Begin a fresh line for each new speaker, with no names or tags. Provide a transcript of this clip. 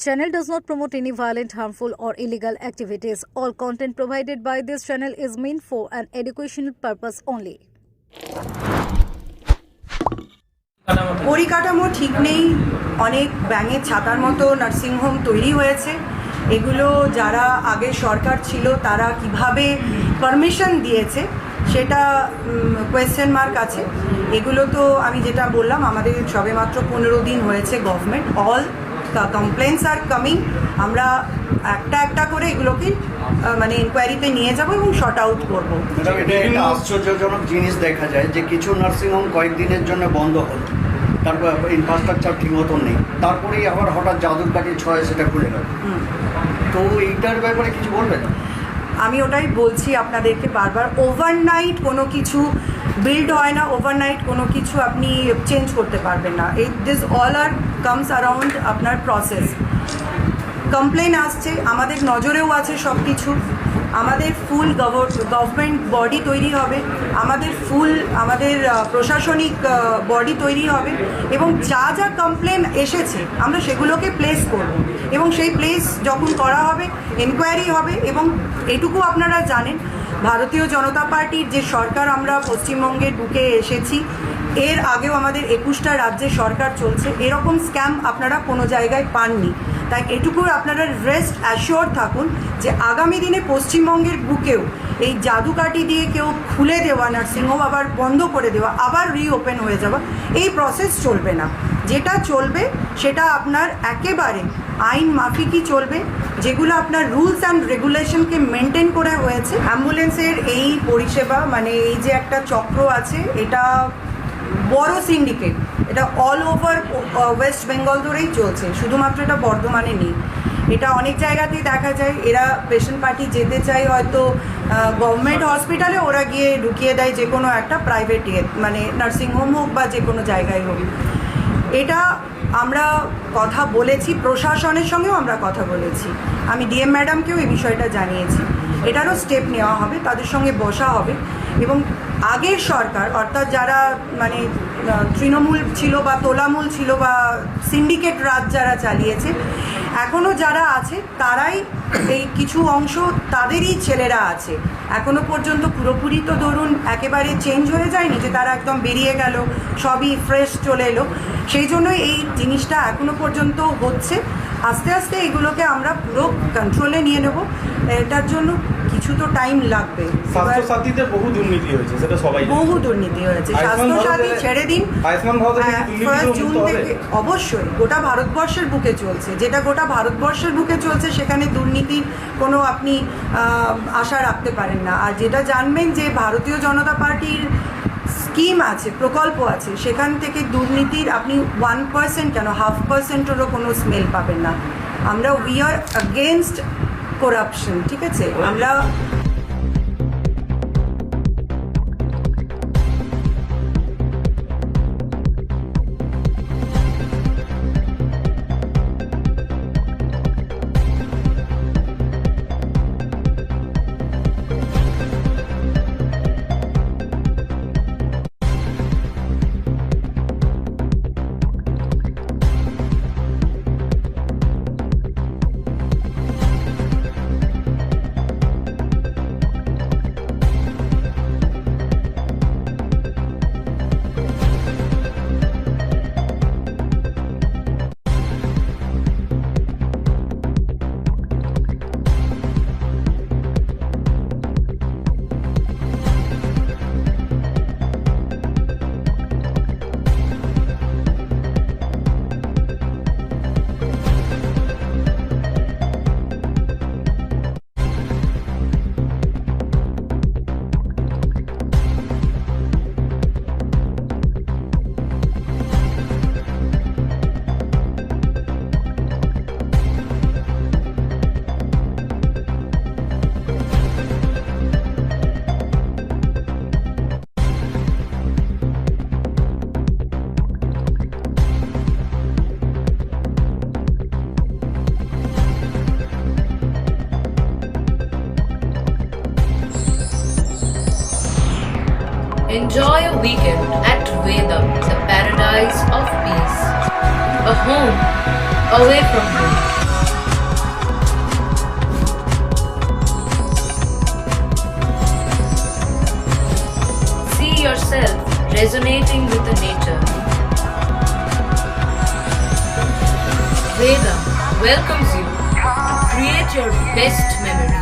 channel does not promote any violent, harmful, or illegal activities. All content provided by this channel is meant for an educational purpose only.
পরিকাঠামো ঠিক নেই, অনেক ব্যাঙের ছাতার মতো nursing home তৈরি হয়েছে। এগুলো যারা আগে সরকার ছিল তারা কিভাবে পারমিশন দিয়েছে সেটা কোয়েশ্চেন মার্ক আছে। এগুলো তো আমি যেটা বললাম, আমাদের সবেমাত্র 15 দিন হয়েছে government. All complaints are coming. আমরা একটা একটা করে এগুলোকে মানে ইনকোয়ারিতে নিয়ে যাব এবং শর্ট আউট করবো।
এটা একটা আশ্চর্যজনক জিনিস দেখা যায় যে কিছু নার্সিংহোম কয়েকদিনের জন্য বন্ধ হলো, তারপর ইনফ্রাস্ট্রাকচার ঠিক মতন নেই, তারপরেই আবার হঠাৎ জাদুর কাঠি ছয় সেটা খুলে গেল। তো এইটার ব্যাপারে কিছু বলবেন?
আমি ওটাই বলছি আপনাদেরকে বারবার, ওভারনাইট কোনো কিছু বিল্ড হয় না, ওভারনাইট কোনো কিছু আপনি চেঞ্জ করতে পারবেন না। This all are comes around আপনার প্রসেস। কমপ্লেন আসছে, আমাদের নজরেও আছে সব কিছু। আমাদের ফুল গভর্নমেন্ট বডি তৈরি হবে, আমাদের প্রশাসনিক বডি তৈরি হবে এবং যা যা কমপ্লেন এসেছে আমরা সেগুলোকে প্লেস করব এবং সেই প্লেস যখন করা হবে এনকোয়ারি হবে। এবং এটুকু আপনারা জানেন, ভারতীয় জনতা পার্টির যে সরকার আমরা পশ্চিমবঙ্গের বুকে এসেছি, এর আগেও আমাদের 21টা রাজ্যে সরকার চলছে, এরকম স্ক্যাম আপনারা কোনো জায়গায় পাননি। তাই এটুকু আপনারা রেস্ট অ্যাশিওর থাকুন যে আগামী দিনে পশ্চিমবঙ্গের বুকেও এই জাদুকাঠি দিয়ে কেউ খুলে দেওয়া নার্সিংহোম আবার বন্ধ করে দেওয়া, আবার রিওপেন হয়ে যাওয়া, এই প্রসেস চলবে না। যেটা চলবে সেটা আপনার একেবারে আইন মাফিকই চলবে, যেগুলো আপনার রুলস অ্যান্ড রেগুলেশনকে মেনটেন করে হয়েছে। অ্যাম্বুলেন্সের এই পরিষেবা মানে এই যে একটা চক্র আছে, এটা বড় সিন্ডিকেট, এটা অল ওভার ওয়েস্ট বেঙ্গল ধরেই চলছে, শুধুমাত্র এটা বর্ধমানে নেই। এটা অনেক জায়গাতেই দেখা যায়। এরা পেশেন্ট পার্টি যেতে চায় হয়তো গভর্নমেন্ট হসপিটালে, ওরা গিয়ে ঢুকিয়ে দেয় যে কোনো একটা প্রাইভেট মানে নার্সিংহোম হোক বা যে কোনো জায়গায় হোক। এটা আমরা কথা বলেছি, প্রশাসনের সঙ্গেও আমরা কথা বলেছি। আমি ডিএম ম্যাডামকেও এই বিষয়টা জানিয়েছি। এটারও স্টেপ নেওয়া হবে, তাদের সঙ্গে বসা হবে এবং আগের সরকার অর্থাৎ যারা মানে তৃণমূল ছিল বা তোলামূল ছিল বা সিন্ডিকেট রাজ যারা চালিয়েছে, এখনও যারা আছে তারাই এই কিছু অংশ তাদেরই ছেলেরা আছে। এখনও পর্যন্ত পুরোপুরি তো ধরুন একেবারে চেঞ্জ হয়ে যায়নি যে তারা একদম বেরিয়ে গেল, সবই ফ্রেশ চলে এলো। সেই জন্যই এই জিনিসটা এখনও পর্যন্ত হচ্ছে। আস্তে আস্তে এগুলোকে আমরা পুরো কন্ট্রোলে নিয়ে নেব। এটার জন্য কিছু তো টাইম লাগবে।
স্বাস্থ্যসাথীতে বহু দুর্নীতি হয়েছে, সেটা সবাই
বহু দুর্নীতি হয়েছে। স্বাস্থ্যসাথী ছেড়ে দিন, 1 জুন থেকে অবশ্যই গোটা ভারতবর্ষের বুকে চলছে। যেটা গোটা ভারতবর্ষের বুকে চলছে সেখানে দুর্নীতির কোনো আপনি আশা রাখতে পারেন না। আর যেটা জানবেন যে ভারতীয় জনতা পার্টির স্কিম আছে, প্রকল্প আছে, সেখান থেকে দুর্নীতির আপনি 1% কেন 0.5%-এরও কোনো স্মেল পাবেন না। আমরা উই আর এগেনস্ট করাপশন, ঠিক আছে? আমরা
Enjoy a weekend at Vedam, the paradise of peace. A home away from home. yourself resonating with the nature. Vedam welcomes you to create your best memories.